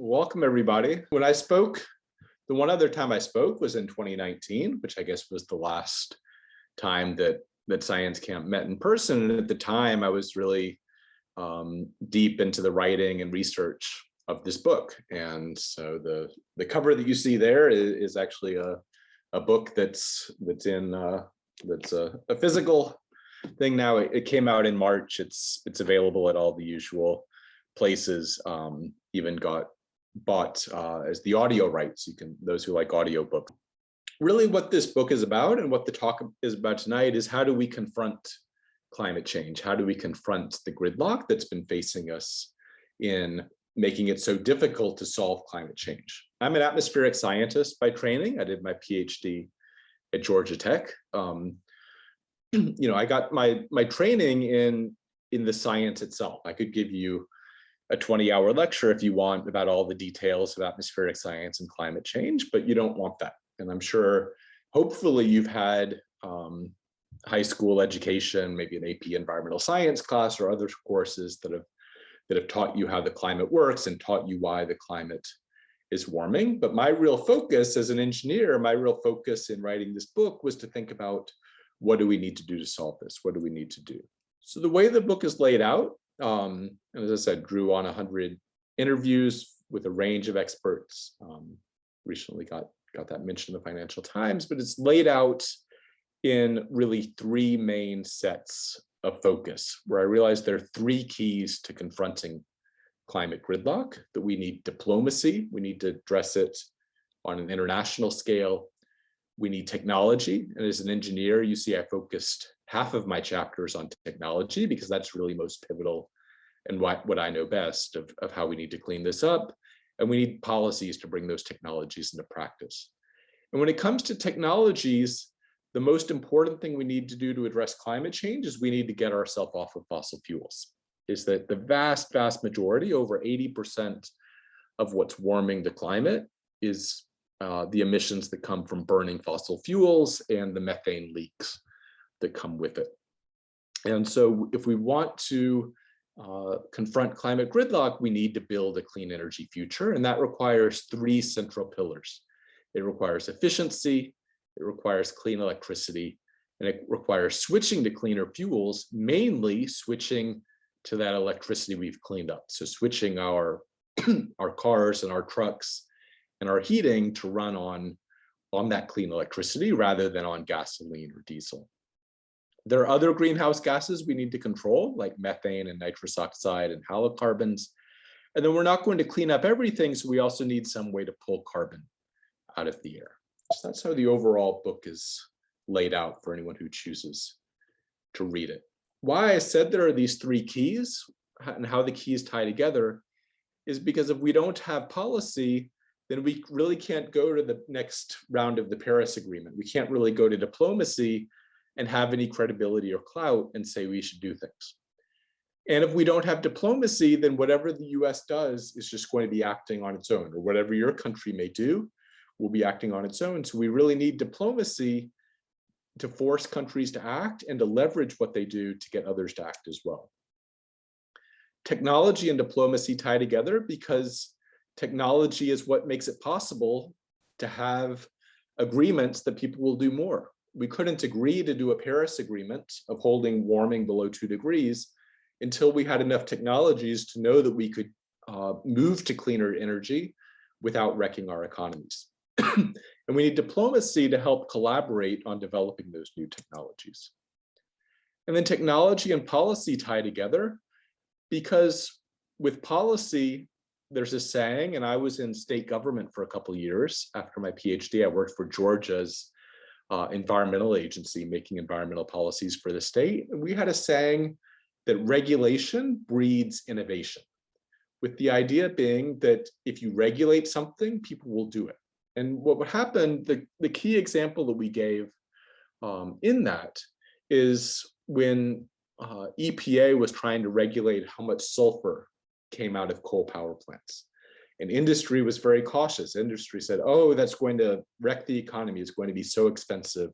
Welcome everybody. When I spoke, the one other time I spoke was in 2019, which I guess was the last time that Science Camp met in person. And at the time, I was really deep into the writing and research of this book. And so the cover that you see there is actually a book that's a physical thing now. It came out in March. It's available at all the usual places. Even got bought as the audio rights. Those who like audiobook. Really what this book is about and what the talk is about tonight is how do we confront climate change? How do we confront the gridlock that's been facing us in making it so difficult to solve climate change? I'm an atmospheric scientist by training. I did my PhD at Georgia Tech. I got my training in the science itself. I could give you a 20-hour lecture if you want about all the details of atmospheric science and climate change, but you don't want that. And I'm sure, hopefully you've had high school education, maybe an AP environmental science class or other courses that have taught you how the climate works and taught you why the climate is warming. But my real focus as an engineer, my real focus in writing this book was to think about what do we need to do to solve this? What do we need to do? So the way the book is laid out, and as I said, drew on 100 interviews with a range of experts. Recently got that mentioned in the Financial Times, but it's laid out in really three main sets of focus, where I realized there are three keys to confronting climate gridlock: that we need diplomacy, we need to address it on an international scale, we need technology. And as an engineer, you see I focused half of my chapters on technology because that's really most pivotal and what I know best of how we need to clean this up. And we need policies to bring those technologies into practice. And when it comes to technologies, the most important thing we need to do to address climate change is we need to get ourselves off of fossil fuels. Is that the vast, vast majority, over 80% of what's warming the climate is the emissions that come from burning fossil fuels and the methane leaks that come with it. And so if we want to confront climate gridlock, we need to build a clean energy future. And that requires three central pillars. It requires efficiency, it requires clean electricity, and it requires switching to cleaner fuels, mainly switching to that electricity we've cleaned up. So switching our cars and our trucks and our heating to run on that clean electricity rather than on gasoline or diesel. There are other greenhouse gases we need to control, like methane and nitrous oxide and halocarbons. And then we're not going to clean up everything, so we also need some way to pull carbon out of the air. So that's how the overall book is laid out for anyone who chooses to read it. Why I said there are these three keys and how the keys tie together is because if we don't have policy, then we really can't go to the next round of the Paris Agreement. We can't really go to diplomacy and have any credibility or clout and say we should do things. And if we don't have diplomacy, then whatever the US does is just going to be acting on its own, or whatever your country may do will be acting on its own. So we really need diplomacy to force countries to act and to leverage what they do to get others to act as well. Technology and diplomacy tie together because technology is what makes it possible to have agreements that people will do more. We couldn't agree to do a Paris Agreement of holding warming below 2 degrees until we had enough technologies to know that we could move to cleaner energy without wrecking our economies. And we need diplomacy to help collaborate on developing those new technologies. And then technology and policy tie together because with policy, there's a saying, and I was in state government for a couple of years. After my PhD, I worked for Georgia's environmental agency, making environmental policies for the state. And we had a saying that regulation breeds innovation, with the idea being that if you regulate something, people will do it. And what would happen, the key example that we gave in that is when EPA was trying to regulate how much sulfur came out of coal power plants. And industry was very cautious. Industry said, oh, that's going to wreck the economy. It's going to be so expensive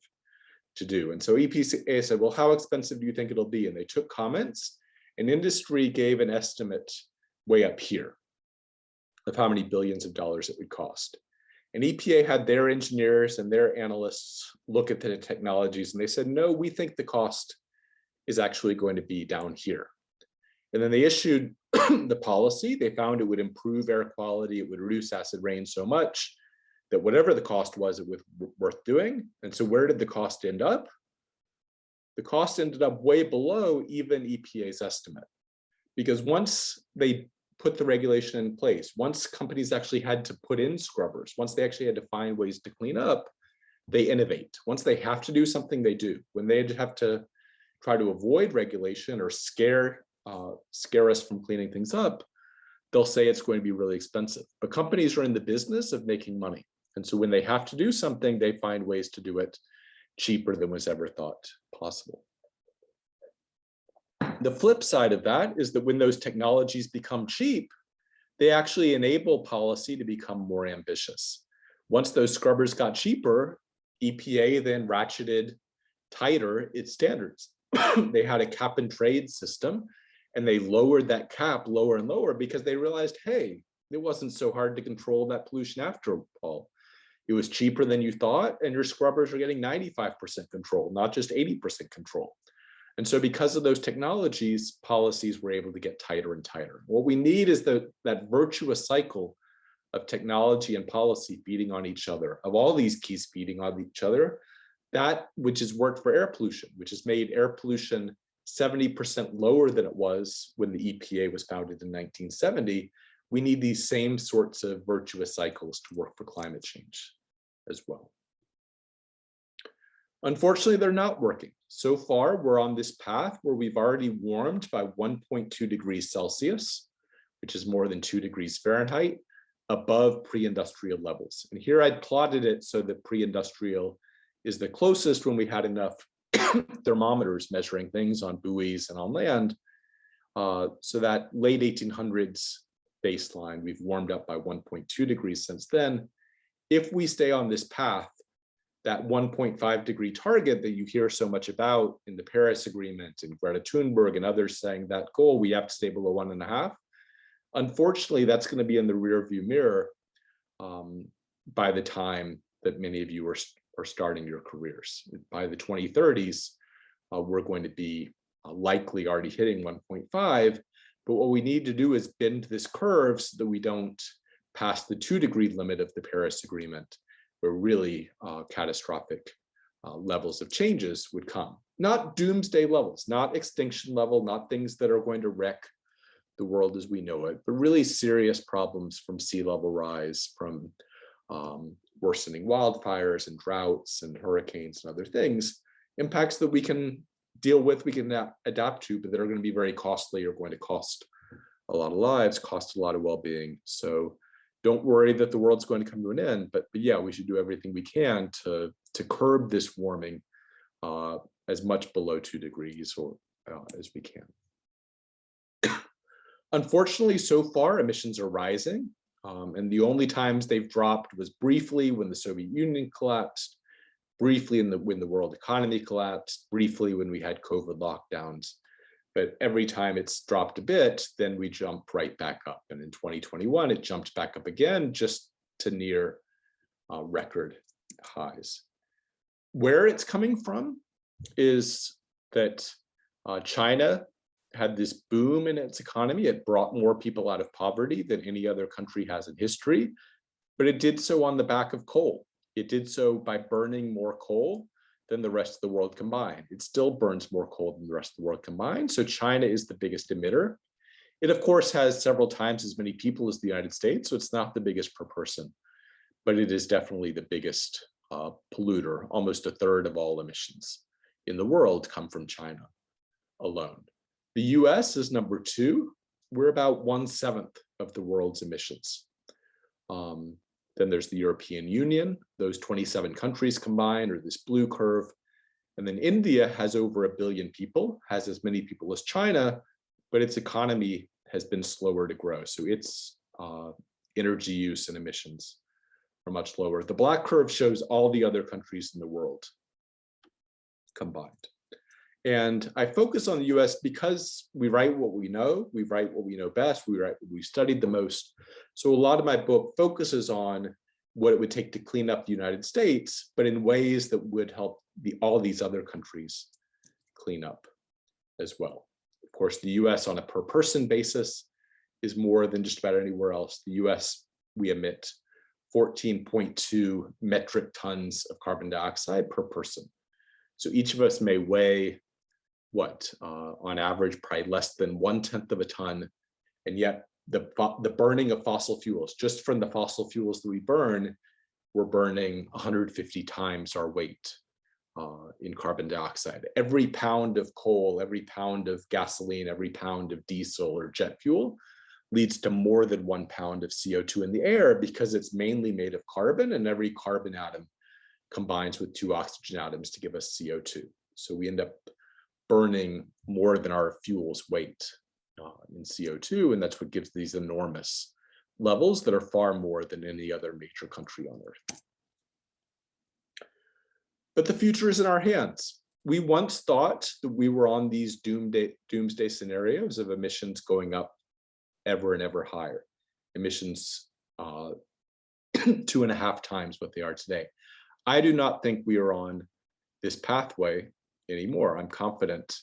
to do. And so EPA said, well, how expensive do you think it'll be? And they took comments, and industry gave an estimate way up here. of how many billions of dollars it would cost. And EPA had their engineers and their analysts look at the technologies, and they said, no, we think the cost is actually going to be down here. And then they issued the policy. They found it would improve air quality, it would reduce acid rain so much that whatever the cost was, it was worth doing. And so where did the cost end up? The cost ended up way below even EPA's estimate. Because once they put the regulation in place, once companies actually had to put in scrubbers, once they actually had to find ways to clean up, they innovate. Once they have to do something, they do. When they have to try to avoid regulation or scare us from cleaning things up, they'll say it's going to be really expensive. But companies are in the business of making money. And so when they have to do something, they find ways to do it cheaper than was ever thought possible. The flip side of that is that when those technologies become cheap, they actually enable policy to become more ambitious. Once those scrubbers got cheaper, EPA then ratcheted tighter its standards. They had a cap and trade system, and they lowered that cap lower and lower because they realized, hey, it wasn't so hard to control that pollution after all. It was cheaper than you thought, and your scrubbers are getting 95% control, not just 80% control. And so because of those technologies, policies were able to get tighter and tighter. What we need is that virtuous cycle of technology and policy feeding on each other, of all these keys feeding on each other, that which has worked for air pollution, which has made air pollution 70% lower than it was when the EPA was founded in 1970, we need these same sorts of virtuous cycles to work for climate change as well. Unfortunately, they're not working. So far, we're on this path where we've already warmed by 1.2 degrees Celsius, which is more than 2 degrees Fahrenheit, above pre-industrial levels. And here I plotted it so that pre-industrial is the closest when we had enough thermometers measuring things on buoys and on land. So that late 1800s baseline, we've warmed up by 1.2 degrees since then. If we stay on this path, that 1.5 degree target that you hear so much about in the Paris Agreement and Greta Thunberg and others saying that goal, we have to stay below 1.5. Unfortunately, that's going to be in the rearview mirror by the time that many of you are starting your careers. By the 2030s, we're going to be likely already hitting 1.5. But what we need to do is bend this curve so that we don't pass the 2 degree limit of the Paris Agreement, where really catastrophic levels of changes would come. Not doomsday levels, not extinction level, not things that are going to wreck the world as we know it, but really serious problems from sea level rise, from worsening wildfires and droughts and hurricanes and other things, impacts that we can deal with, we can adapt to, but that are going to be very costly, or going to cost a lot of lives, cost a lot of well-being. So don't worry that the world's going to come to an end, but yeah, we should do everything we can to curb this warming as much below 2 degrees or as we can. Unfortunately, so far, emissions are rising, and the only times they've dropped was briefly when the Soviet Union collapsed, briefly when the world economy collapsed, briefly when we had COVID lockdowns. But every time it's dropped a bit, then we jump right back up. And in 2021, it jumped back up again, just to near record highs. Where it's coming from is that China had this boom in its economy. It brought more people out of poverty than any other country has in history, but it did so on the back of coal. It did so by burning more coal than the rest of the world combined. It still burns more coal than the rest of the world combined. So China is the biggest emitter. It, of course, has several times as many people as the United States, so it's not the biggest per person, but it is definitely the biggest polluter. Almost a third of all emissions in the world come from China alone. The US is number 2. We're about 1/7 of the world's emissions. Then there's the European Union, those 27 countries combined, or this blue curve. And then India has over 1 billion people, has as many people as China, but its economy has been slower to grow. So its energy use and emissions are much lower. The black curve shows all the other countries in the world combined. And I focus on the US because we write what we know best, we write what we studied the most. So a lot of my book focuses on what it would take to clean up the United States, but in ways that would help all these other countries clean up as well. Of course, the US on a per person basis is more than just about anywhere else. The US, we emit 14.2 metric tons of carbon dioxide per person. So each of us may weigh on average, probably less than 1/10 of a ton. And yet the burning of fossil fuels, just from the fossil fuels that we burn, we're burning 150 times our weight in carbon dioxide. Every pound of coal, every pound of gasoline, every pound of diesel or jet fuel leads to more than 1 pound of CO2 in the air because it's mainly made of carbon, and every carbon atom combines with 2 oxygen atoms to give us CO2. So we end up burning more than our fuel's weight in CO2, and that's what gives these enormous levels that are far more than any other major country on Earth. But the future is in our hands. We once thought that we were on these doomsday scenarios of emissions going up ever and ever higher, emissions 2.5 times what they are today. I do not think we are on this pathway anymore. I'm confident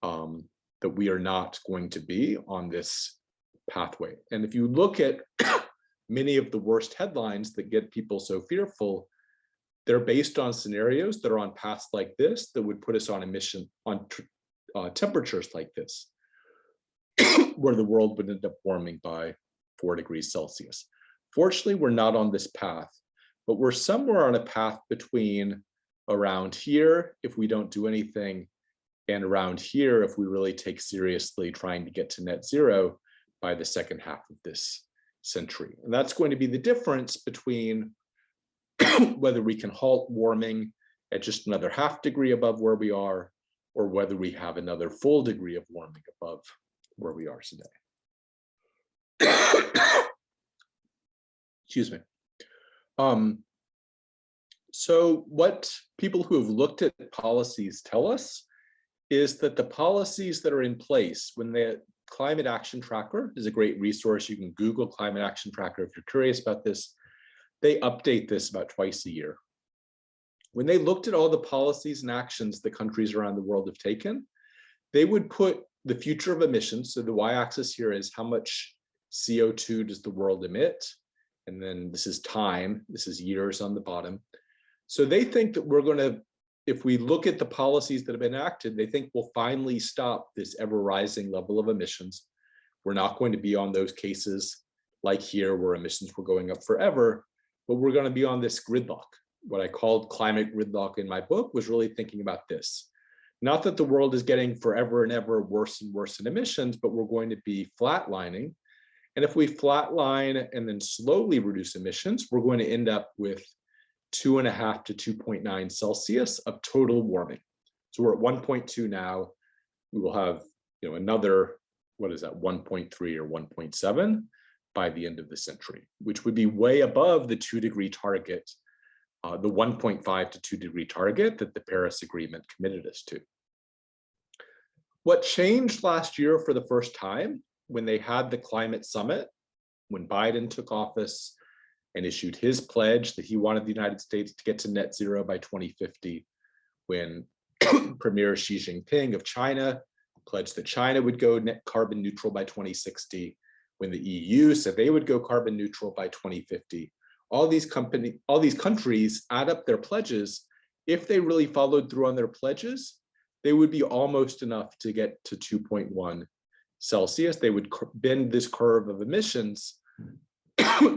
that we are not going to be on this pathway. And if you look at many of the worst headlines that get people so fearful, they're based on scenarios that are on paths like this that would put us on temperatures like this, where the world would end up warming by 4 degrees Celsius. Fortunately, we're not on this path, but we're somewhere on a path between around here, if we don't do anything, and around here, if we really take seriously trying to get to net zero by the second half of this century. And that's going to be the difference between whether we can halt warming at just another 0.5 degree above where we are, or whether we have another full degree of warming above where we are today. Excuse me. So what people who have looked at policies tell us is that the policies that are in place, when the Climate Action Tracker is a great resource, you can Google Climate Action Tracker if you're curious about this, they update this about twice a year. When they looked at all the policies and actions that countries around the world have taken, they would put the future of emissions, so the y-axis here is how much CO2 does the world emit, and then this is time, this is years on the bottom. So they think that we're going to, if we look at the policies that have been enacted, they think we'll finally stop this ever rising level of emissions. We're not going to be on those cases like here where emissions were going up forever, but we're going to be on this gridlock. What I called climate gridlock in my book was really thinking about this. Not that the world is getting forever and ever worse and worse in emissions, but we're going to be flatlining. And if we flatline and then slowly reduce emissions, we're going to end up with 2.5 to 2.9 Celsius of total warming. So we're at 1.2 now. We will have, another, 1.3 or 1.7 by the end of the century, which would be way above the 2 degree target, the 1.5 to 2 degree target that the Paris Agreement committed us to. What changed last year for the first time when they had the climate summit, when Biden took office and issued his pledge that he wanted the United States to get to net zero by 2050, when Premier Xi Jinping of China pledged that China would go net carbon neutral by 2060, when the EU said they would go carbon neutral by 2050. All these countries add up their pledges. If they really followed through on their pledges, they would be almost enough to get to 2.1 Celsius. They would bend this curve of emissions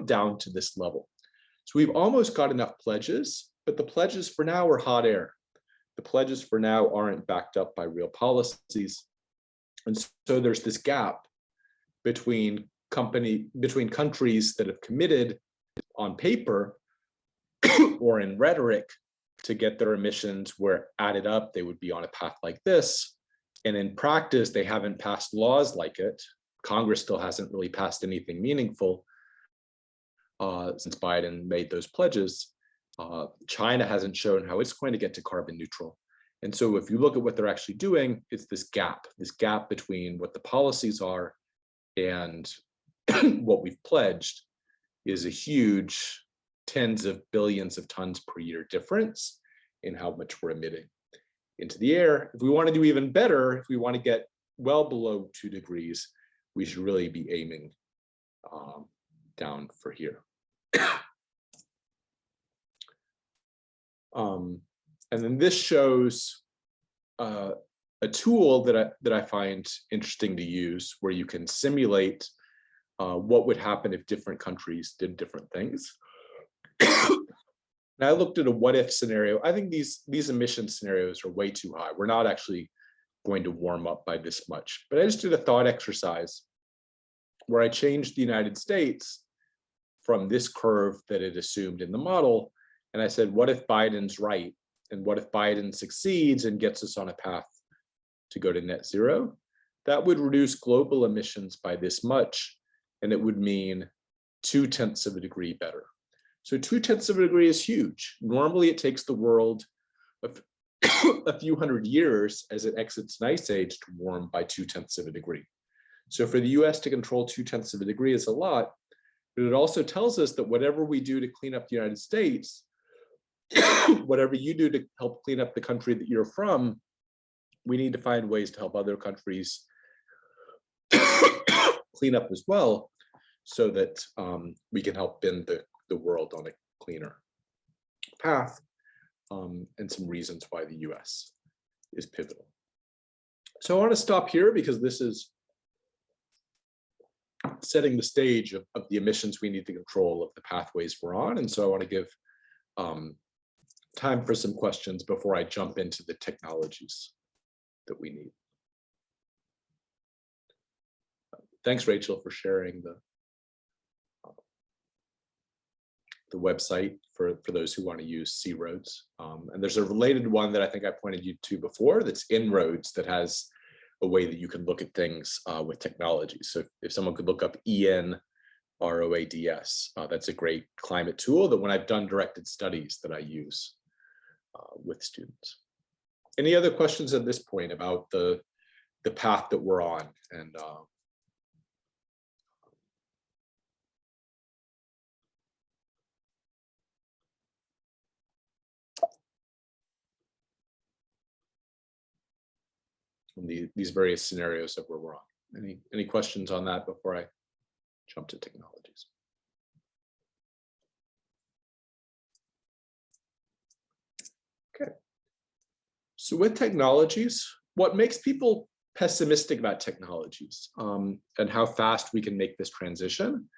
down to this level. So we've almost got enough pledges, but the pledges for now are hot air. The pledges for now aren't backed up by real policies. And so there's this gap between countries that have committed on paper or in rhetoric to get their emissions where added up, they would be on a path like this. And in practice, they haven't passed laws like it. Congress still hasn't really passed anything meaningful since Biden made those pledges. China hasn't shown how it's going to get to carbon neutral. And so if you look at what they're actually doing, it's this gap between what the policies are and what we've pledged is a huge tens of billions of tons per year difference in how much we're emitting into the air. If we want to do even better, if we want to get well below 2 degrees, we should really be aiming down for here. And then this shows a tool that I find interesting to use, where you can simulate what would happen if different countries did different things. And I looked at a what-if scenario. I think these emission scenarios are way too high. We're not actually going to warm up by this much. But I just did a thought exercise where I changed the United States from this curve that it assumed in the model. And I said, what if Biden's right? And what if Biden succeeds and gets us on a path to go to net zero? That would reduce global emissions by this much, and it would mean 0.2 of a degree better. So 0.2 of a degree is huge. Normally it takes the world a few hundred years as it exits an ice age to warm by 0.2 of a degree. So for the US to control 0.2 of a degree is a lot, but it also tells us that whatever we do to clean up the United States, whatever you do to help clean up the country that you're from, we need to find ways to help other countries clean up as well, so that we can help bend the world on a cleaner path, and some reasons why the US is pivotal. So I want to stop here because this is setting the stage of the emissions we need to control, of the pathways we're on. And so I want to give time for some questions before I jump into the technologies that we need. Thanks, Rachel, for sharing the website for those who want to use C-Roads. And there's a related one that I think I pointed you to before, that's En-ROADS, that has a way that you can look at things with technology. So if someone could look up EN-ROADS, that's a great climate tool that when I've done directed studies that I use with students. Any other questions at this point about the path that we're on? And these various scenarios of where we're on. Any questions on that before I jump to technologies? Okay. So with technologies, what makes people pessimistic about technologies and how fast we can make this transition?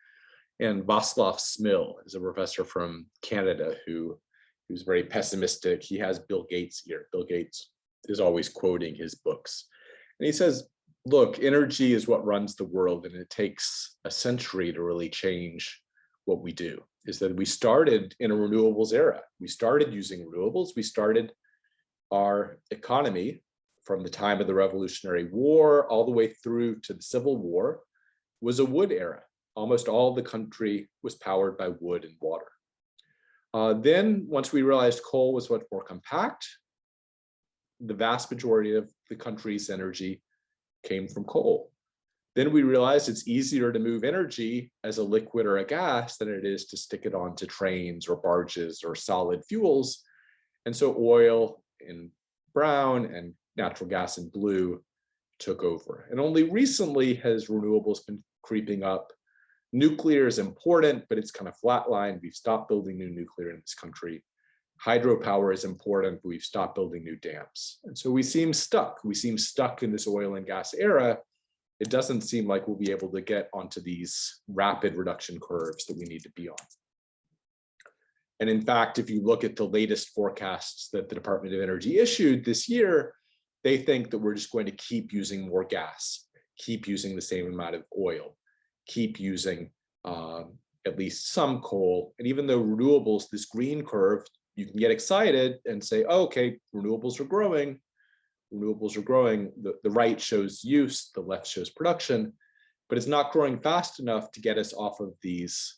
And Václav Smil is a professor from Canada who's very pessimistic. He has Bill Gates here. Bill Gates is always quoting his books. And he says, look, energy is what runs the world, and it takes a century to really change what we do. Is that we started in a renewables era. We started using renewables. We started our economy from the time of the Revolutionary War all the way through to the Civil War was a wood era. Almost all the country was powered by wood and water. Then once we realized coal was much more compact, the vast majority of the country's energy came from coal. Then we realized it's easier to move energy as a liquid or a gas than it is to stick it onto trains or barges or solid fuels. And so oil in brown and natural gas in blue took over. And only recently has renewables been creeping up. Nuclear is important, but it's kind of flatlined. We've stopped building new nuclear in this country. Hydropower is important, but we've stopped building new dams. And so we seem stuck. We seem stuck in this oil and gas era. It doesn't seem like we'll be able to get onto these rapid reduction curves that we need to be on. And in fact, if you look at the latest forecasts that the Department of Energy issued this year, they think that we're just going to keep using more gas, keep using the same amount of oil, keep using at least some coal. And even though renewables, this green curve, you can get excited and say, oh, okay, renewables are growing. Renewables are growing. The right shows use, the left shows production, but it's not growing fast enough to get us off of these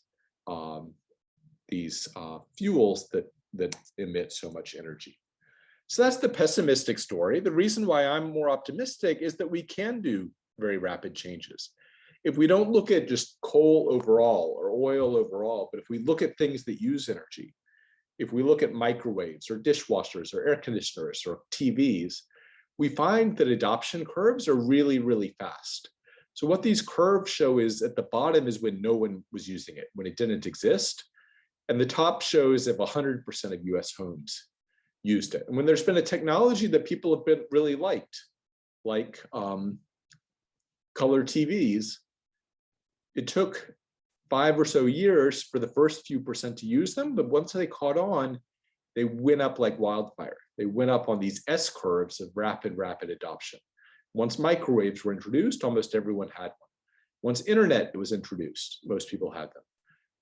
fuels that emit so much energy. So that's the pessimistic story. The reason why I'm more optimistic is that we can do very rapid changes. If we don't look at just coal overall or oil overall, but if we look at things that use energy, if we look at microwaves or dishwashers or air conditioners or TVs, we find that adoption curves are really, really fast. So what these curves show is at the bottom is when no one was using it, when it didn't exist. And the top shows if 100% of US homes used it. And when there's been a technology that people have been really liked, like color TVs, it took 5 or so years for the first few percent to use them, but once they caught on, they went up like wildfire. They went up on these S curves of rapid adoption. Once microwaves were introduced, almost everyone had one. Once internet was introduced, most people had them.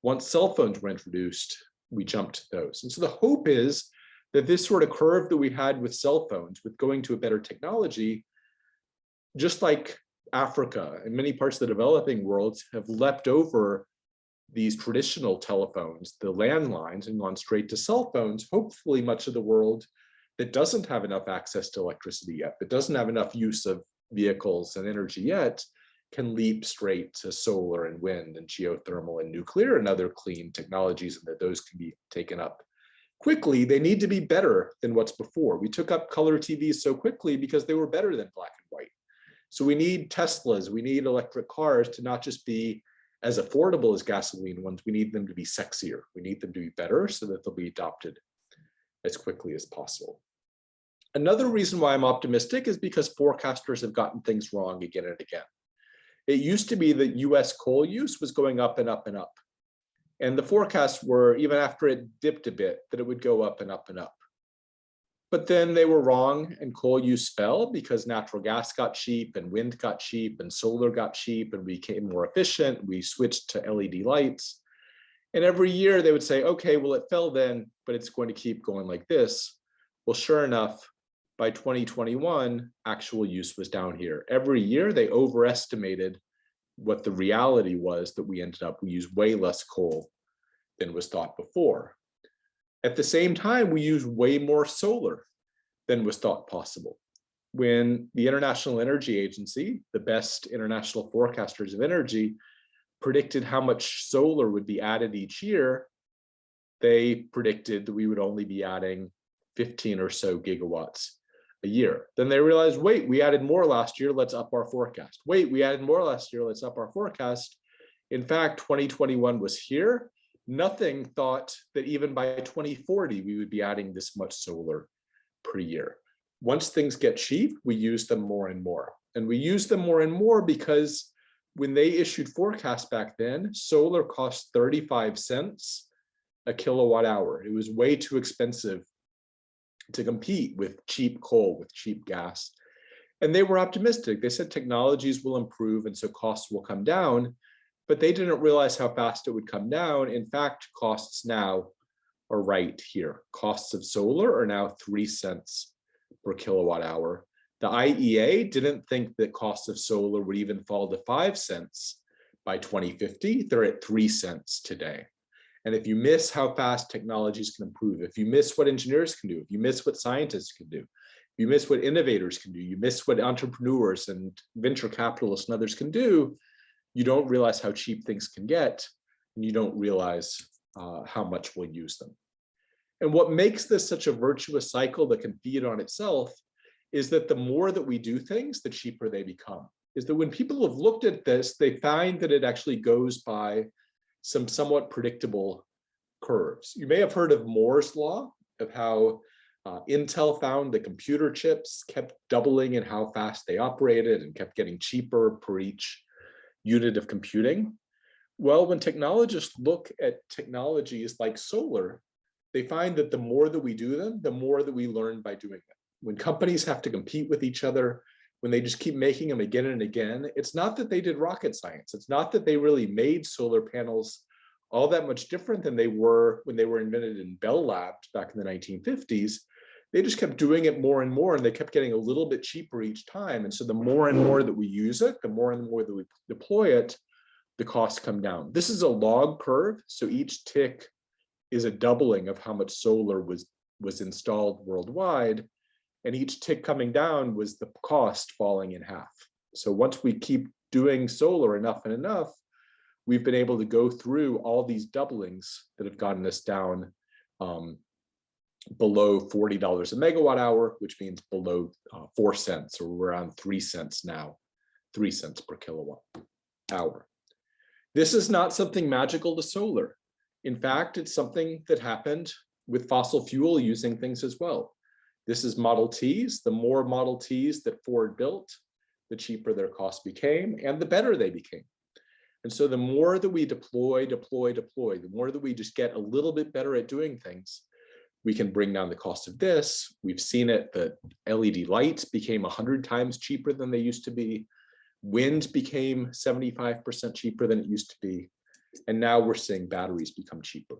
Once cell phones were introduced, we jumped to those. And so the hope is that this sort of curve that we had with cell phones, with going to a better technology, just like Africa and many parts of the developing world have leapt over these traditional telephones, the landlines, and gone straight to cell phones. Hopefully much of the world that doesn't have enough access to electricity yet, that doesn't have enough use of vehicles and energy yet, can leap straight to solar and wind and geothermal and nuclear and other clean technologies, and that those can be taken up quickly. They need to be better than what's before. We took up color TVs so quickly because they were better than black and white. So we need Teslas, we need electric cars to not just be as affordable as gasoline ones, we need them to be sexier. We need them to be better so that they'll be adopted as quickly as possible. Another reason why I'm optimistic is because forecasters have gotten things wrong again and again. It used to be that US coal use was going up and up and up. And the forecasts were, even after it dipped a bit, that it would go up and up and up. But then they were wrong and coal use fell because natural gas got cheap and wind got cheap and solar got cheap and we became more efficient. We switched to LED lights. And every year they would say, okay, well, it fell then, but it's going to keep going like this. Well, sure enough, by 2021, actual use was down here. Every year they overestimated what the reality was that we used way less coal than was thought before. At the same time, we use way more solar than was thought possible. When the International Energy Agency, the best international forecasters of energy, predicted how much solar would be added each year, they predicted that we would only be adding 15 or so gigawatts a year. Then they realized, wait, we added more last year, let's up our forecast. Wait, we added more last year, let's up our forecast. In fact, 2021 was here. Nothing thought that even by 2040, we would be adding this much solar per year. Once things get cheap, we use them more and more. And we use them more and more because when they issued forecasts back then, solar cost 35 cents a kilowatt hour. It was way too expensive to compete with cheap coal, with cheap gas. And they were optimistic. They said technologies will improve and so costs will come down. But they didn't realize how fast it would come down. In fact, costs now are right here. Costs of solar are now 3 cents per kilowatt hour. The IEA didn't think that costs of solar would even fall to 5 cents by 2050. They're at 3 cents today. And if you miss how fast technologies can improve, if you miss what engineers can do, if you miss what scientists can do, if you miss what innovators can do, you miss what entrepreneurs and venture capitalists and others can do, you don't realize how cheap things can get, and you don't realize how much we'll use them. And what makes this such a virtuous cycle that can feed on itself is that the more that we do things, the cheaper they become. Is that when people have looked at this, they find that it actually goes by some somewhat predictable curves. You may have heard of Moore's law, of how Intel found the computer chips kept doubling in how fast they operated and kept getting cheaper per each unit of computing. Well, when technologists look at technologies like solar, they find that the more that we do them, the more that we learn by doing them. When companies have to compete with each other, when they just keep making them again and again, it's not that they did rocket science. It's not that they really made solar panels all that much different than they were when they were invented in Bell Labs back in the 1950s. They just kept doing it more and more, and they kept getting a little bit cheaper each time. And so the more and more that we use it, the more and more that we deploy it, the costs come down. This is a log curve, so each tick is a doubling of how much solar was installed worldwide. And each tick coming down was the cost falling in half. So once we keep doing solar enough and enough, we've been able to go through all these doublings that have gotten us down below $40 a megawatt hour, which means below 4 cents, or we're around 3 cents now, 3 cents per kilowatt hour. This is not something magical to solar. In fact, it's something that happened with fossil fuel using things as well. This is Model Ts. The more Model Ts that Ford built, the cheaper their cost became and the better they became. And so the more that we deploy, the more that we just get a little bit better at doing things, we can bring down the cost of this. We've seen it that LED lights became 100 times cheaper than they used to be. Wind became 75% cheaper than it used to be. And now we're seeing batteries become cheaper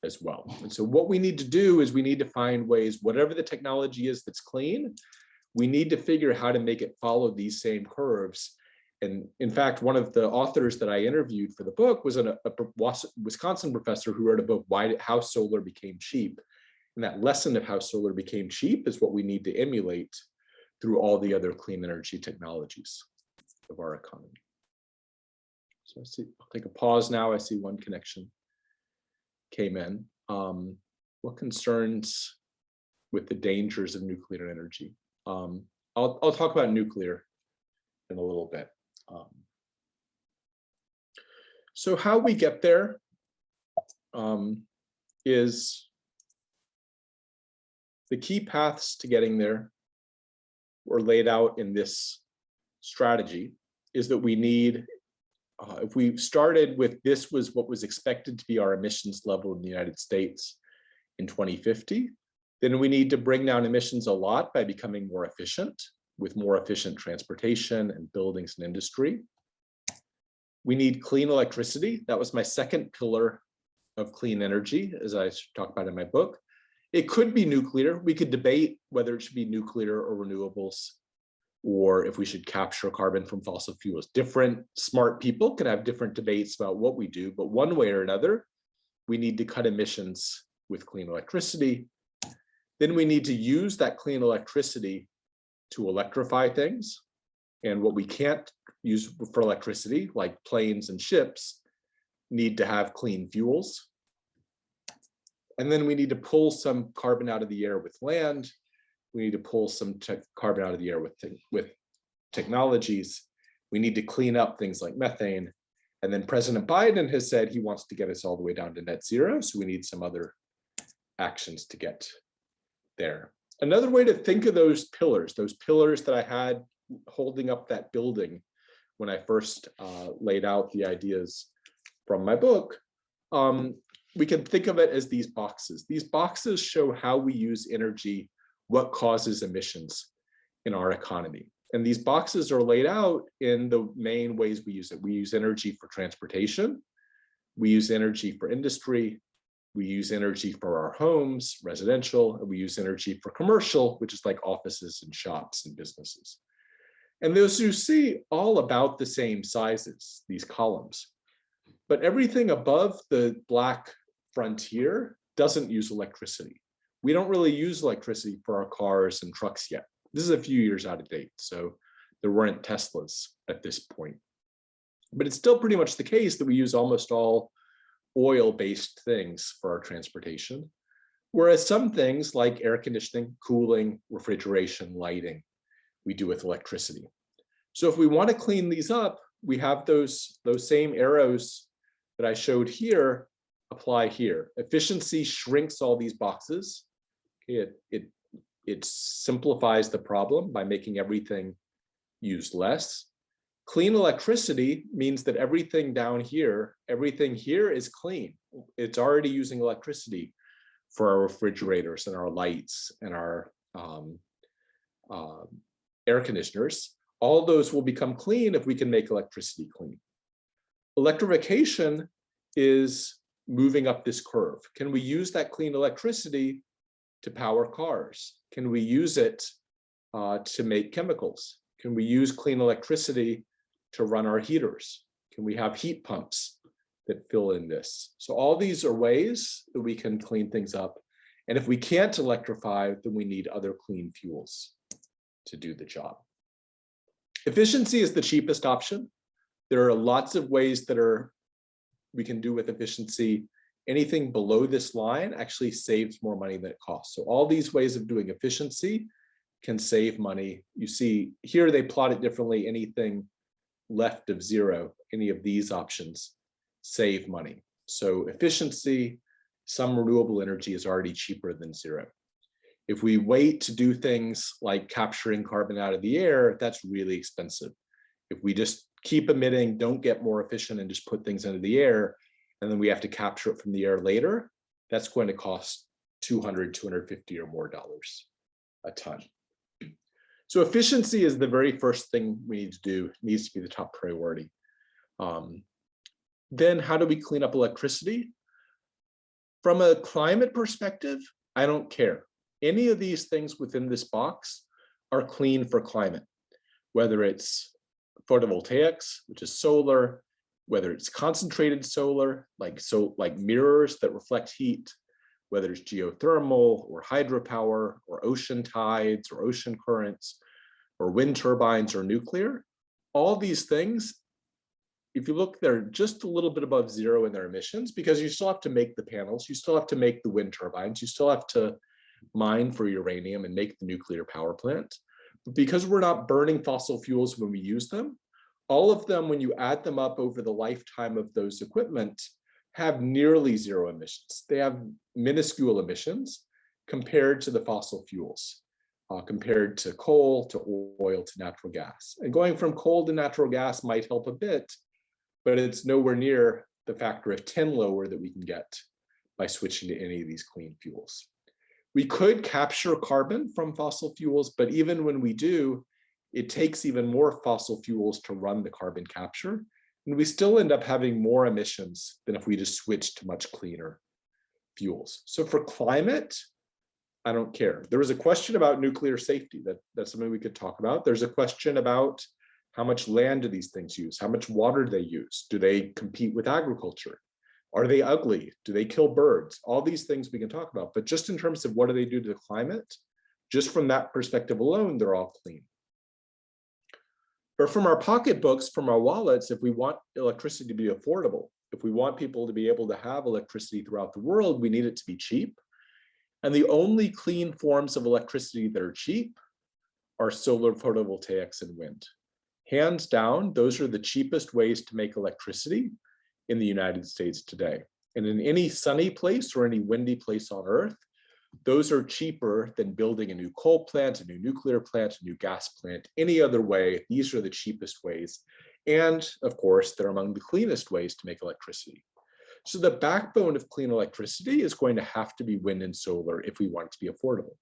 as well. And so what we need to do is we need to find ways, whatever the technology is that's clean, we need to figure how to make it follow these same curves. And in fact, one of the authors that I interviewed for the book was a Wisconsin professor who wrote a book, How Solar Became Cheap. And that lesson of how solar became cheap is what we need to emulate through all the other clean energy technologies of our economy. So I'll take a pause now. I see one connection came in. What concerns with the dangers of nuclear energy? I'll talk about nuclear in a little bit. So how we get there is the key paths to getting there were laid out in this strategy, is that we need, if we started with this was what was expected to be our emissions level in the United States in 2050, then we need to bring down emissions a lot by becoming more efficient, with more efficient transportation and buildings and industry. We need clean electricity. That was my second pillar of clean energy, as I talk about in my book. It could be nuclear. We could debate whether it should be nuclear or renewables, or if we should capture carbon from fossil fuels. Different smart people can have different debates about what we do, but one way or another, we need to cut emissions with clean electricity. Then we need to use that clean electricity to electrify things. And what we can't use for electricity, like planes and ships, need to have clean fuels. And then we need to pull some carbon out of the air with land. We need to pull some carbon out of the air with technologies. We need to clean up things like methane. And then President Biden has said he wants to get us all the way down to net zero. So we need some other actions to get there. Another way to think of those pillars that I had holding up that building when I first laid out the ideas from my book, we can think of it as these boxes. These boxes show how we use energy, what causes emissions in our economy. And these boxes are laid out in the main ways we use it. We use energy for transportation. We use energy for industry. We use energy for our homes, residential, and we use energy for commercial, which is like offices and shops and businesses. And those you see all about the same sizes, these columns. But everything above the black frontier doesn't use electricity. We don't really use electricity for our cars and trucks yet. This is a few years out of date, so there weren't Teslas at this point. But it's still pretty much the case that we use almost all oil-based things for our transportation, whereas some things like air conditioning, cooling, refrigeration, lighting, we do with electricity. So if we want to clean these up, we have those same arrows that I showed here apply here. Efficiency shrinks all these boxes. It simplifies the problem by making everything use less. Clean electricity means that everything down here, everything here is clean. It's already using electricity for our refrigerators and our lights and our air conditioners. All those will become clean if we can make electricity clean. Electrification is moving up this curve. Can we use that clean electricity to power cars? Can we use it to make chemicals? Can we use clean electricity to run our heaters? Can we have heat pumps that fill in this? So all these are ways that we can clean things up. And if we can't electrify, then we need other clean fuels to do the job. Efficiency is the cheapest option. There are lots of ways that we can do with efficiency. Anything below this line actually saves more money than it costs. So all these ways of doing efficiency can save money. You see here they plot it differently. Anything left of zero, any of these options save money. So efficiency, some renewable energy is already cheaper than zero. If we wait to do things like capturing carbon out of the air, that's really expensive. If we just keep emitting, don't get more efficient and just put things into the air, and then we have to capture it from the air later, that's going to cost $200, $250 or more a ton. So efficiency is the very first thing we need to do. It needs to be the top priority. Then how do we clean up electricity? From a climate perspective, I don't care. Any of these things within this box are clean for climate, whether it's photovoltaics, which is solar, whether it's concentrated solar, like mirrors that reflect heat, whether it's geothermal or hydropower or ocean tides or ocean currents or wind turbines or nuclear. All these things, if you look, they're just a little bit above zero in their emissions because you still have to make the panels, you still have to make the wind turbines, you still have to mine for uranium and make the nuclear power plant. But because we're not burning fossil fuels when we use them, all of them, when you add them up over the lifetime of those equipment, have nearly zero emissions. They have minuscule emissions compared to the fossil fuels, compared to coal, to oil, to natural gas. And going from coal to natural gas might help a bit, but it's nowhere near the factor of 10 lower that we can get by switching to any of these clean fuels. We could capture carbon from fossil fuels, but even when we do, it takes even more fossil fuels to run the carbon capture. And we still end up having more emissions than if we just switch to much cleaner fuels. So for climate, I don't care. There was a question about nuclear safety. That's something we could talk about. There's a question about how much land do these things use? How much water do they use? Do they compete with agriculture? Are they ugly? Do they kill birds? All these things we can talk about. But just in terms of what do they do to the climate, just from that perspective alone, they're all clean. But from our pocketbooks, from our wallets, if we want electricity to be affordable, if we want people to be able to have electricity throughout the world, we need it to be cheap. And the only clean forms of electricity that are cheap are solar, photovoltaics, and wind. Hands down, those are the cheapest ways to make electricity in the United States today. And in any sunny place or any windy place on Earth, those are cheaper than building a new coal plant, a new nuclear plant, a new gas plant, any other way. These are the cheapest ways. And of course, they're among the cleanest ways to make electricity. So the backbone of clean electricity is going to have to be wind and solar if we want it to be affordable.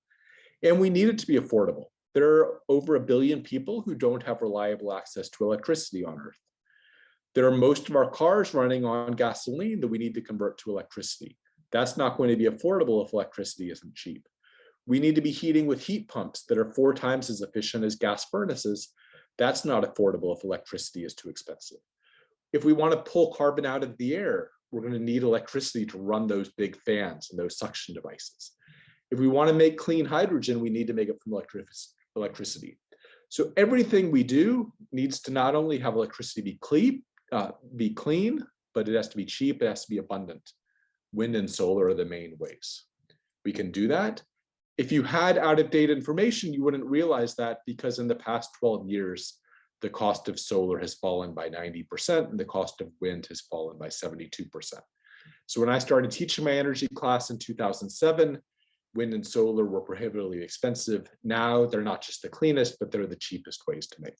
And we need it to be affordable. There are over 1 billion people who don't have reliable access to electricity on Earth. There are most of our cars running on gasoline that we need to convert to electricity. That's not going to be affordable if electricity isn't cheap. We need to be heating with heat pumps that are 4 times as efficient as gas furnaces. That's not affordable if electricity is too expensive. If we want to pull carbon out of the air, we're going to need electricity to run those big fans and those suction devices. If we want to make clean hydrogen, we need to make it from electricity. So everything we do needs to not only have electricity be clean, but it has to be cheap, it has to be abundant. Wind and solar are the main ways we can do that. If you had out-of-date information, you wouldn't realize that because in the past 12 years, the cost of solar has fallen by 90% and the cost of wind has fallen by 72%. So when I started teaching my energy class in 2007, wind and solar were prohibitively expensive. Now they're not just the cleanest, but they're the cheapest ways to make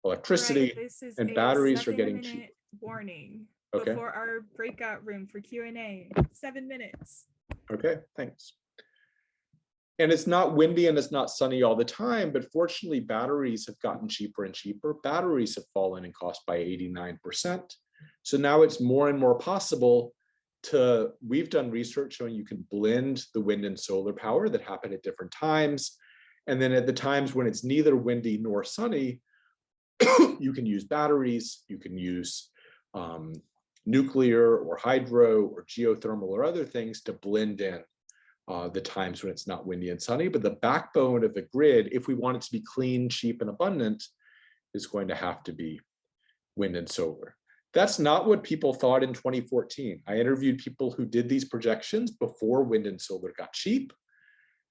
electricity. Right, this is and batteries are getting cheap. Warning Okay. before our breakout room for Q&A. 7 minutes. Okay, thanks. And it's not windy and it's not sunny all the time, but fortunately batteries have gotten cheaper and cheaper. Batteries have fallen in cost by 89%. So now it's more and more possible we've done research showing you can blend the wind and solar power that happen at different times. And then at the times when it's neither windy nor sunny, you can use batteries, you can use nuclear or hydro or geothermal or other things to blend in the times when it's not windy and sunny, but the backbone of the grid, if we want it to be clean, cheap, and abundant, is going to have to be wind and solar. That's not what people thought in 2014. I interviewed people who did these projections before wind and solar got cheap,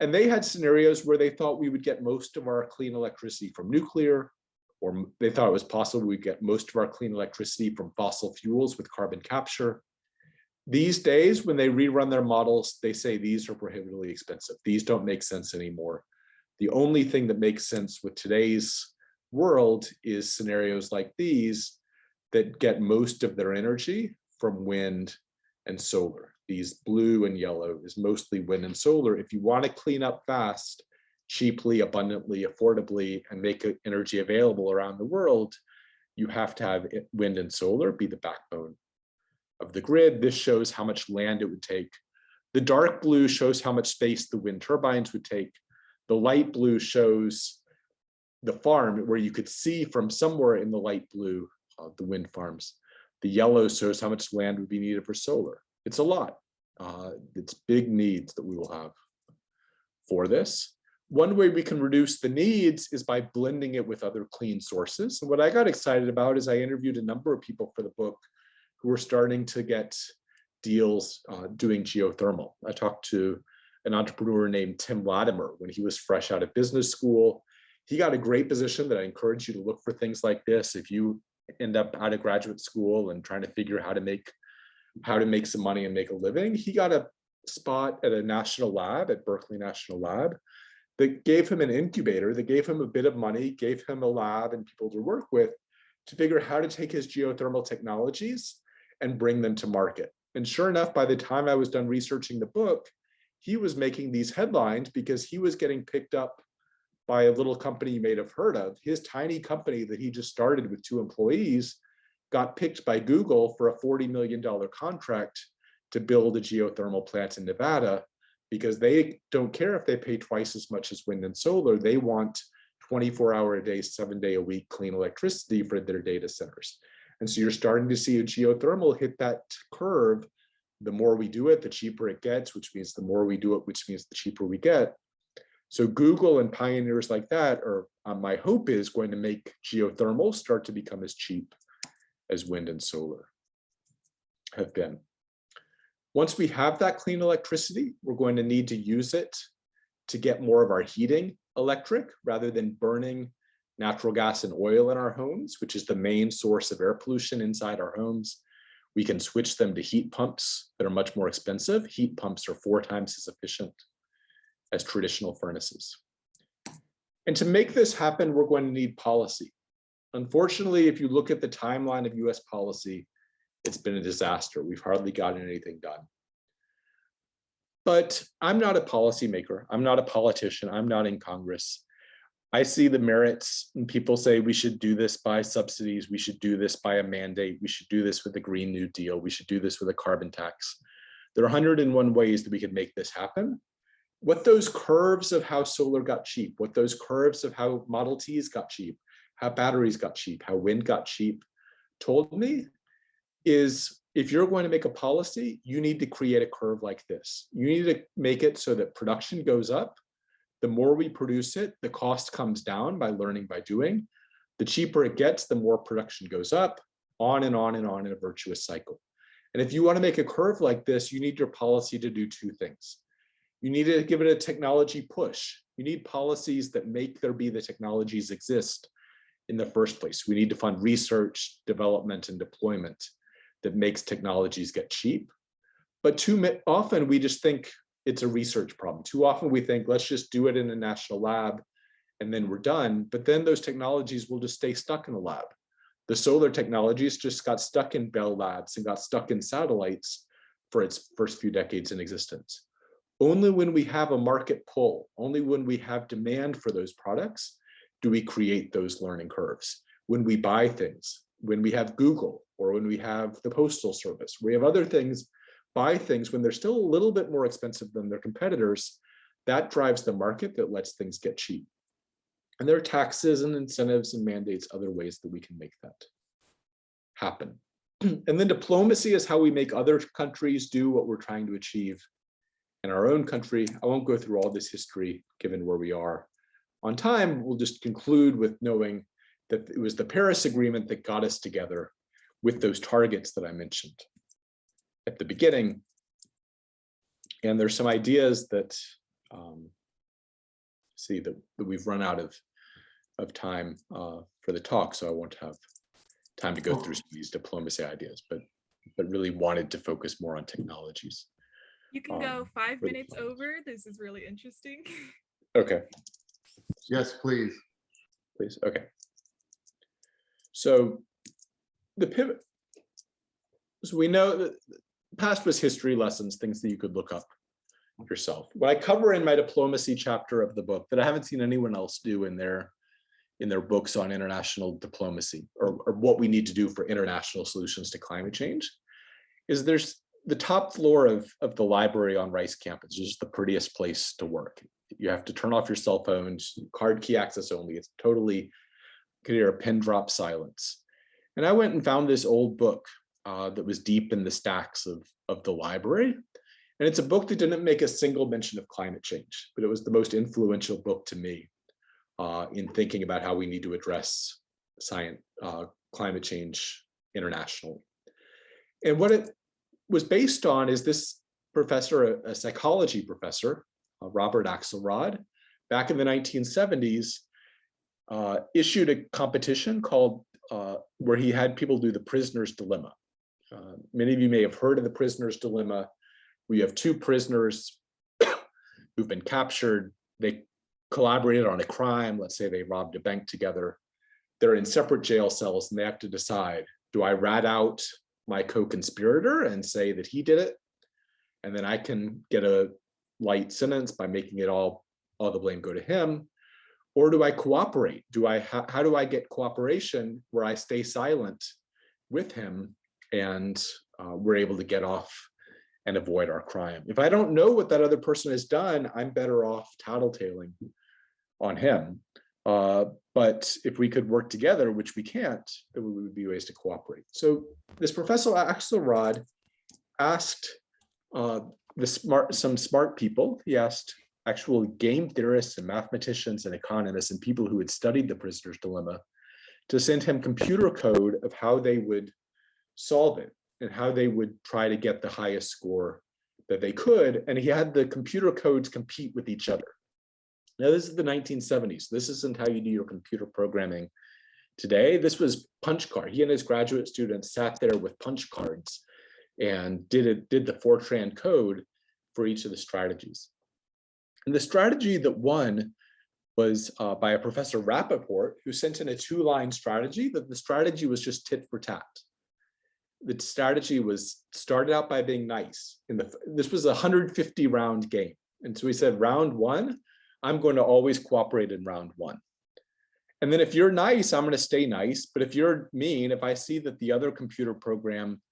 and they had scenarios where they thought we would get most of our clean electricity from nuclear, or they thought it was possible we'd get most of our clean electricity from fossil fuels with carbon capture. These days, when they rerun their models, they say these are prohibitively expensive. These don't make sense anymore. The only thing that makes sense with today's world is scenarios like these that get most of their energy from wind and solar. These blue and yellow is mostly wind and solar. If you want to clean up fast, cheaply, abundantly, affordably, and make energy available around the world, you have to have wind and solar be the backbone of the grid. This shows how much land it would take. The dark blue shows how much space the wind turbines would take. The light blue shows the farm where you could see from somewhere in the light blue, the wind farms. The yellow shows how much land would be needed for solar. It's a lot. It's big needs that we will have for this. One way we can reduce the needs is by blending it with other clean sources. And what I got excited about is I interviewed a number of people for the book who were starting to get deals doing geothermal. I talked to an entrepreneur named Tim Latimer when he was fresh out of business school. He got a great position that I encourage you to look for things like this. If you end up out of graduate school and trying to figure how to make some money and make a living, he got a spot at a national lab, at Berkeley National Lab, that gave him an incubator, that gave him a bit of money, gave him a lab and people to work with to figure out how to take his geothermal technologies and bring them to market. And sure enough, by the time I was done researching the book, he was making these headlines because he was getting picked up by a little company you may have heard of. His tiny company that he just started with 2 employees got picked by Google for a $40 million contract to build a geothermal plant in Nevada, because they don't care if they pay twice as much as wind and solar. They want 24-hour a day, 7-day-a-week clean electricity for their data centers. And so you're starting to see a geothermal hit that curve. The more we do it, the cheaper it gets, which means the more we do it, which means the cheaper we get. So Google and pioneers like that are, my hope is, going to make geothermal start to become as cheap as wind and solar have been. Once we have that clean electricity, we're going to need to use it to get more of our heating electric rather than burning natural gas and oil in our homes, which is the main source of air pollution inside our homes. We can switch them to heat pumps that are much more expensive. Heat pumps are 4 times as efficient as traditional furnaces. And to make this happen, we're going to need policy. Unfortunately, if you look at the timeline of US policy, it's been a disaster. We've hardly gotten anything done. But I'm not a policymaker. I'm not a politician. I'm not in Congress. I see the merits, and people say we should do this by subsidies. We should do this by a mandate. We should do this with a Green New Deal. We should do this with a carbon tax. There are 101 ways that we could make this happen. What those curves of how solar got cheap, what those curves of how Model Ts got cheap, how batteries got cheap, how wind got cheap, told me is, if you're going to make a policy, you need to create a curve like this. You need to make it so that production goes up. The more we produce it, the cost comes down by learning by doing. The cheaper it gets, the more production goes up, on and on and on in a virtuous cycle. And if you want to make a curve like this, you need your policy to do 2 things. You need to give it a technology push. You need policies that make there be the technologies exist in the first place. We need to fund research, development, and deployment that makes technologies get cheap. But too often we just think it's a research problem. Too often we think, let's just do it in a national lab and then we're done. But then those technologies will just stay stuck in the lab. The solar technologies just got stuck in Bell Labs and got stuck in satellites for its first few decades in existence. Only when we have a market pull, only when we have demand for those products, do we create those learning curves. When we buy things, when we have Google, or when we have the Postal Service, we have other things, buy things when they're still a little bit more expensive than their competitors, that drives the market that lets things get cheap. And there are taxes and incentives and mandates, other ways that we can make that happen. And then diplomacy is how we make other countries do what we're trying to achieve in our own country. I won't go through all this history given where we are on time. We'll just conclude with knowing that it was the Paris Agreement that got us together with those targets that I mentioned at the beginning. And there's some ideas that that we've run out of time for the talk, so I won't have time to go through some of these diplomacy ideas, but really wanted to focus more on technologies. You can go 5 minutes over. This is really interesting. Okay. Yes, please. Please. Okay. So the pivot. So we know that past was history lessons, things that you could look up yourself. What I cover in my diplomacy chapter of the book that I haven't seen anyone else do in their books on international diplomacy or what we need to do for international solutions to climate change is there's the top floor of the library on Rice campus is just the prettiest place to work. You have to turn off your cell phones, card key access only. It's totally clear, pin drop silence. And I went and found this old book that was deep in the stacks of the library. And it's a book that didn't make a single mention of climate change, but it was the most influential book to me in thinking about how we need to address climate change internationally. And what it was based on is this professor, a psychology professor, Robert Axelrod, back in the 1970s, issued a competition called, where he had people do the prisoner's dilemma. Many of you may have heard of the prisoner's dilemma. We have two prisoners who've been captured. They collaborated on a crime. Let's say they robbed a bank together. They're in separate jail cells and they have to decide, do I rat out my co-conspirator and say that he did it? And then I can get a light sentence by making it all the blame go to him. Or do I cooperate? How do I get cooperation where I stay silent with him and we're able to get off and avoid our crime? If I don't know what that other person has done, I'm better off tattletaling on him. But if we could work together, which we can't, there would be ways to cooperate. So this Professor Axelrod asked some smart people. He asked actual game theorists and mathematicians and economists and people who had studied the prisoner's dilemma to send him computer code of how they would solve it and how they would try to get the highest score that they could. And he had the computer codes compete with each other. Now, this is the 1970s. This isn't how you do your computer programming today. This was punch card. He and his graduate students sat there with punch cards and did the Fortran code for each of the strategies. And the strategy that won was by a Professor Rappaport, who sent in a 2-line strategy that the strategy was just tit for tat. The strategy was started out by being nice. This was a 150 round game. And so he said, round 1, I'm going to always cooperate in round 1. And then if you're nice, I'm going to stay nice. But if you're mean, if I see that the other computer program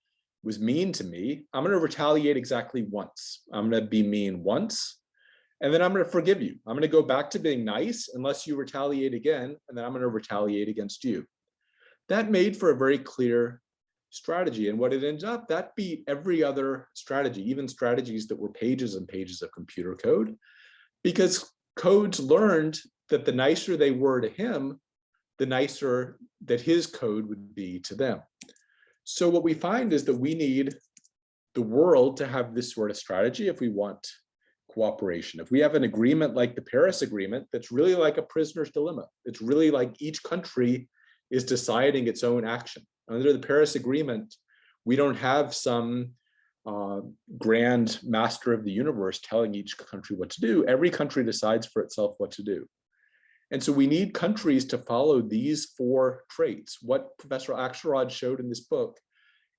was mean to me, I'm going to retaliate exactly once. I'm going to be mean once, and then I'm going to forgive you. I'm going to go back to being nice unless you retaliate again, and then I'm going to retaliate against you. That made for a very clear strategy. And what it ends up, that beat every other strategy, even strategies that were pages and pages of computer code, because codes learned that the nicer they were to him, the nicer that his code would be to them. So what we find is that we need the world to have this sort of strategy if we want cooperation. If we have an agreement like the Paris Agreement, that's really like a prisoner's dilemma. It's really like each country is deciding its own action. Under the Paris Agreement, we don't have some grand master of the universe telling each country what to do. Every country decides for itself what to do. And so we need countries to follow these 4 traits. What Professor Axelrod showed in this book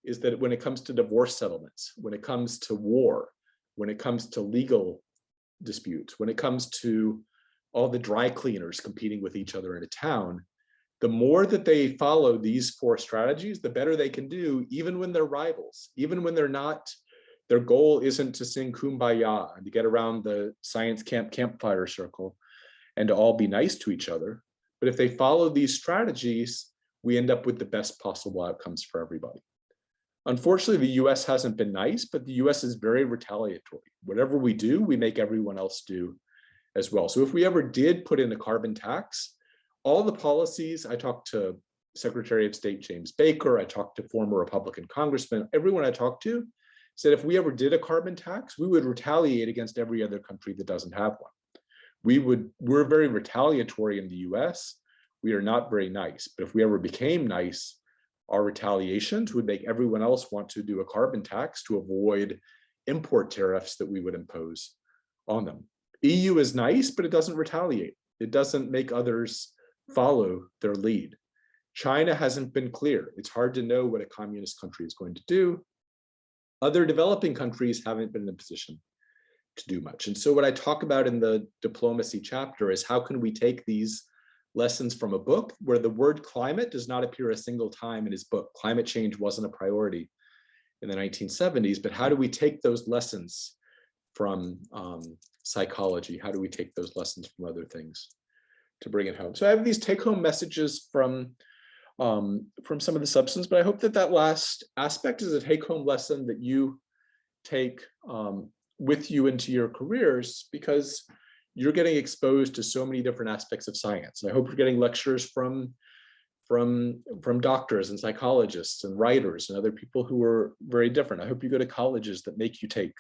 is that when it comes to divorce settlements, when it comes to war, when it comes to legal disputes, when it comes to all the dry cleaners competing with each other in a town, the more that they follow these 4 strategies, the better they can do, even when they're rivals, even when they're not, their goal isn't to sing Kumbaya and to get around the science campfire circle and to all be nice to each other. But if they follow these strategies, we end up with the best possible outcomes for everybody. Unfortunately, the US hasn't been nice, but the US is very retaliatory. Whatever we do, we make everyone else do as well. So if we ever did put in a carbon tax, all the policies, I talked to Secretary of State James Baker, I talked to former Republican congressmen, everyone I talked to said if we ever did a carbon tax, we would retaliate against every other country that doesn't have one. We're very retaliatory in the US. We are not very nice, but if we ever became nice, our retaliations would make everyone else want to do a carbon tax to avoid import tariffs that we would impose on them. EU is nice, but it doesn't retaliate. It doesn't make others follow their lead. China hasn't been clear. It's hard to know what a communist country is going to do. Other developing countries haven't been in a position to do much. And so what I talk about in the diplomacy chapter is how can we take these lessons from a book where the word climate does not appear a single time in his book. Climate change wasn't a priority in the 1970s, but how do we take those lessons from psychology? How do we take those lessons from other things to bring it home? So I have these take-home messages from some of the substance, but I hope that that last aspect is a take-home lesson that you take with you into your careers, because you're getting exposed to so many different aspects of science. And I hope you're getting lectures from doctors and psychologists and writers and other people who are very different. I hope you go to colleges that make you take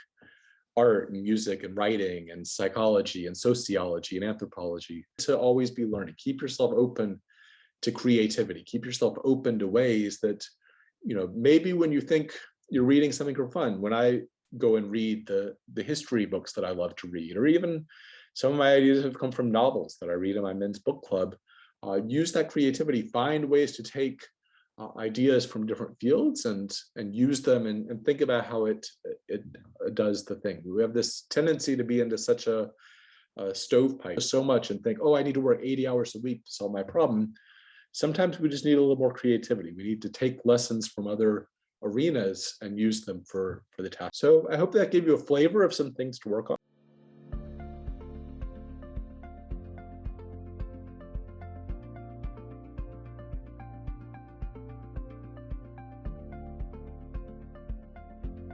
art and music and writing and psychology and sociology and anthropology to always be learning. Keep yourself open to creativity. Keep yourself open to ways that, maybe when you think you're reading something for fun, when I go and read the history books that I love to read, or even some of my ideas have come from novels that I read in my men's book club. Use that creativity, find ways to take ideas from different fields and use them and think about how it does the thing. We have this tendency to be into such a stovepipe so much and think, oh, I need to work 80 hours a week to solve my problem. Sometimes we just need a little more creativity. We need to take lessons from other arenas and use them for the task. So I hope that gave you a flavor of some things to work on.